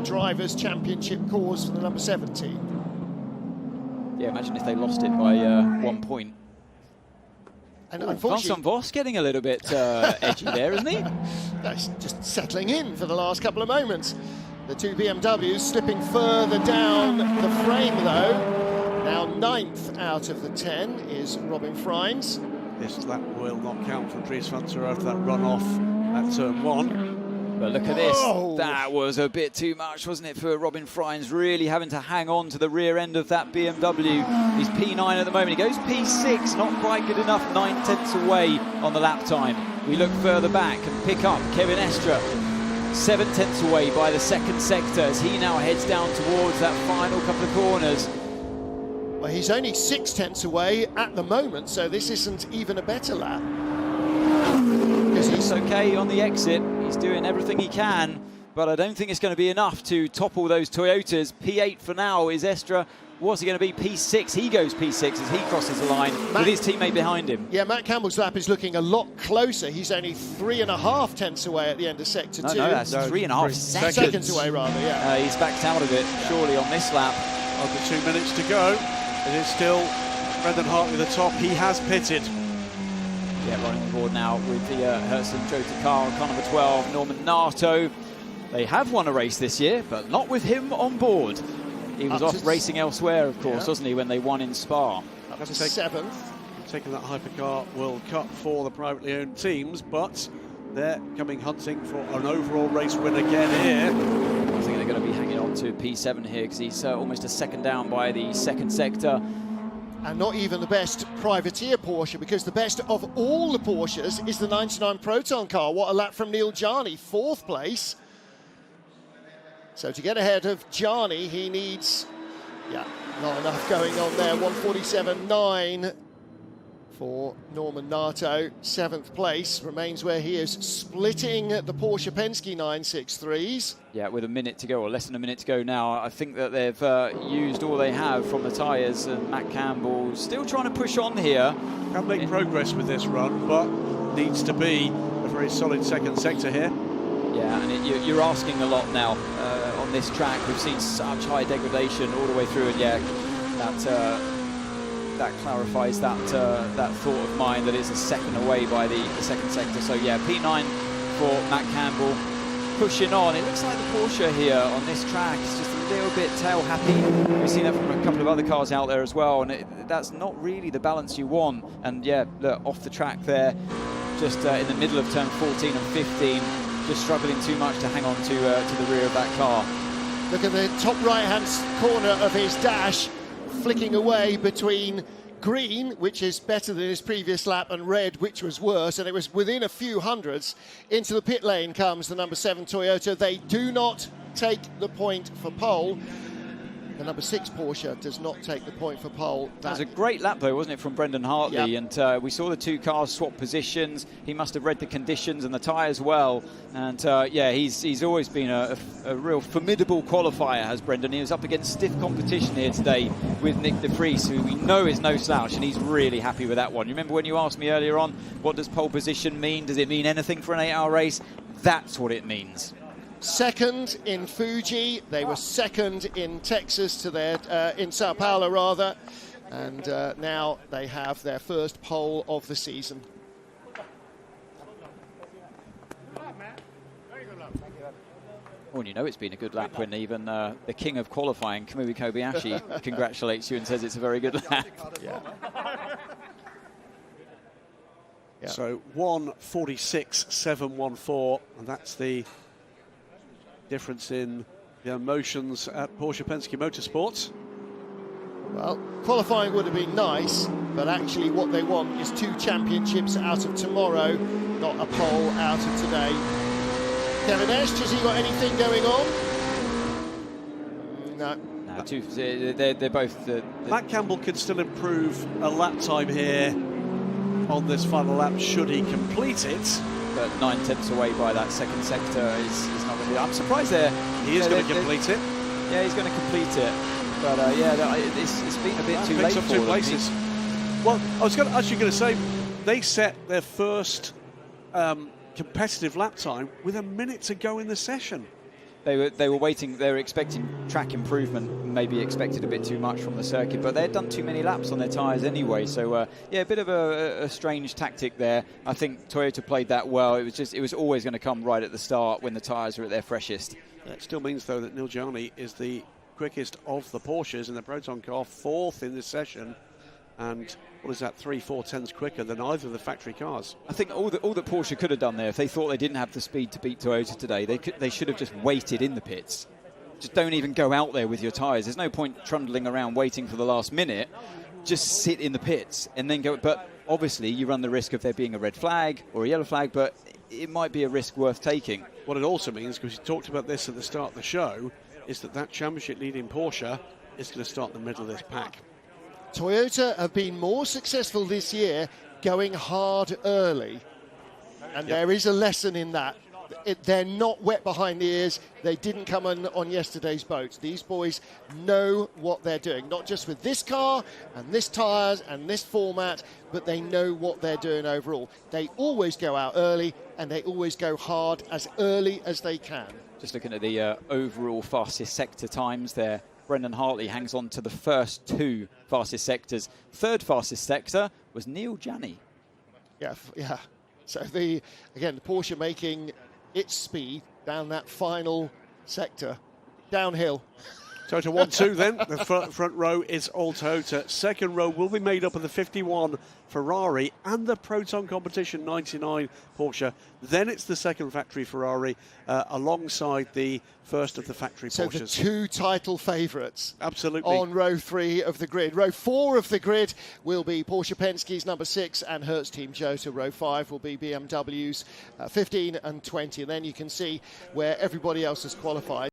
Drivers' Championship cause for the number 17. Yeah, imagine if they lost it by 1 point. And Vincent Voss getting a little bit edgy there, isn't he? That's just settling in for the last couple of moments. The two BMWs slipping further down the frame, though. Now 9th out of the 10 is Robin Freins. This lap will not count for Dries van Ter after that run-off at turn 1. But look at this. That was a bit too much, wasn't it, for Robin Freins, really having to hang on to the rear end of that BMW. He's P9 at the moment. He goes P6, not quite good enough, 9/10 away on the lap time. We look further back and pick up Kevin Estre, 7/10 away by the second sector as he now heads down towards that final couple of corners. Well, he's only 6/10 away at the moment, so this isn't even a better lap. He's okay on the exit. He's doing everything he can, but I don't think it's going to be enough to topple those Toyotas. P8 for now is Estre. What's he going to be? P6. He goes P6 as he crosses the line with his teammate behind him. Yeah, Matt Campbell's lap is looking a lot closer. He's only 3.5 tenths away at the end of sector 2. No, that's 3.5 seconds away, rather, yeah. He's backed out of it, surely, on this lap. Under 2 minutes to go. It is still Brendan Hartley at the top. He has pitted. Yeah, running on board now with the Herzen Jota car on car number 12, Norman Nato. They have won a race this year, but not with him on board. He was off racing elsewhere, of course, wasn't he, when they won in Spa. Up to 7th. Taking that Hypercar World Cup for the privately owned teams, but they're coming hunting for an overall race win again here. I think they're going to be hanging on to P7 here because he's almost a second down by the second sector. And not even the best privateer Porsche, because the best of all the Porsches is the 99 Proton car. What a lap from Neil Jarni, 4th place. So to get ahead of Jarni, he needs, not enough going on there. 1:47.9 for Norman Nato. 7th place, remains where he is, splitting the Porsche Penske 963s. Yeah, with a minute to go, or less than a minute to go now. I think that they've used all they have from the tyres, and Matt Campbell still trying to push on here. Can make progress with this run, but needs to be a very solid second sector here. Yeah, and you're asking a lot now on this track. We've seen such high degradation all the way through, and that clarifies that thought of mine that it's a second away by the second sector. So yeah, P9 for Matt Campbell, pushing on. It looks like the Porsche here on this track is just a little bit tail happy. We've seen that from a couple of other cars out there as well, and that's not really the balance you want. And yeah, look, off the track there, just in the middle of turn 14 and 15, just struggling too much to hang on to the rear of that car. Look at the top right-hand corner of his dash, flicking away between green, which is better than his previous lap, and red, which was worse, and it was within a few hundreds. Into the pit lane comes the number 7 Toyota. They do not take the point for pole. The number 6 Porsche does not take the point for pole. That was a great lap, though, wasn't it, from Brendan Hartley? Yep. And we saw the two cars swap positions. He must have read the conditions and the tyres well. And yeah, he's always been a real formidable qualifier, has Brendan. He was up against stiff competition here today with Nick de Vries, who we know is no slouch, and he's really happy with that one. You remember when you asked me earlier on, what does pole position mean? Does it mean anything for an 8-hour race? That's what it means. Second in Fuji, they were second in Texas to their in Sao Paulo rather, and now they have their first pole of the season. Well, you know it's been a good lap when even the king of qualifying, Kamui Kobayashi, congratulates you and says it's a very good lap. Yeah. Yeah. So 1:46.714, and that's the difference in the emotions at Porsche Penske Motorsports. Well, qualifying would have been nice, but actually what they want is 2 championships out of tomorrow, not a pole out of today. Kevin Estre, has he got anything going on? No. No, they're both... Matt Campbell can still improve a lap time here on this final lap, should he complete it. But 9/10 away by that second sector is not going to be... I'm surprised there. He is going to complete it. Yeah, he's going to complete it. But yeah, it's been a bit too late for 2 places. Well, I was actually going to say, they set their first competitive lap time with a minute to go in the session. They were waiting. They were expecting track improvement. Maybe expected a bit too much from the circuit, but they had done too many laps on their tyres anyway. So yeah, a bit of a strange tactic there. I think Toyota played that well. It was always going to come right at the start when the tyres were at their freshest. That still means though that Niljani is the quickest of the Porsches in the Proton car, 4th in this session, and what is that, 3-4 tenths quicker than either of the factory cars. I think all that Porsche could have done there, if they thought they didn't have the speed to beat Toyota today, they should have just waited in the pits. Just don't even go out there with your tyres. There's no point trundling around waiting for the last minute. Just sit in the pits and then go. But obviously you run the risk of there being a red flag or a yellow flag, but it might be a risk worth taking. What it also means, because you talked about this at the start of the show, is that championship leading Porsche is going to start in the middle of this pack. Toyota have been more successful this year going hard early, and there is a lesson in that. They're not wet behind the ears. They didn't come on yesterday's boat. These boys know what they're doing, not just with this car and this tyres and this format, but they know what they're doing overall. They always go out early, and they always go hard as early as they can. Just looking at the overall fastest sector times there, Brendan Hartley hangs on to the first 2 fastest sectors. 3rd fastest sector was Niljani. Yeah. So the Porsche making its speed down that final sector, downhill. Toyota 1-2 then. The front row is all Toyota. Second row will be made up of the 51 Ferrari and the Proton Competition 99 Porsche. Then it's the second factory Ferrari alongside the first of the factory so Porsches. So the 2 title favourites. Absolutely. On row 3 of the grid. Row 4 of the grid will be Porsche Penske's number 6 and Hertz Team Jota. Row 5 will be BMW's 15 and 20. And then you can see where everybody else has qualified.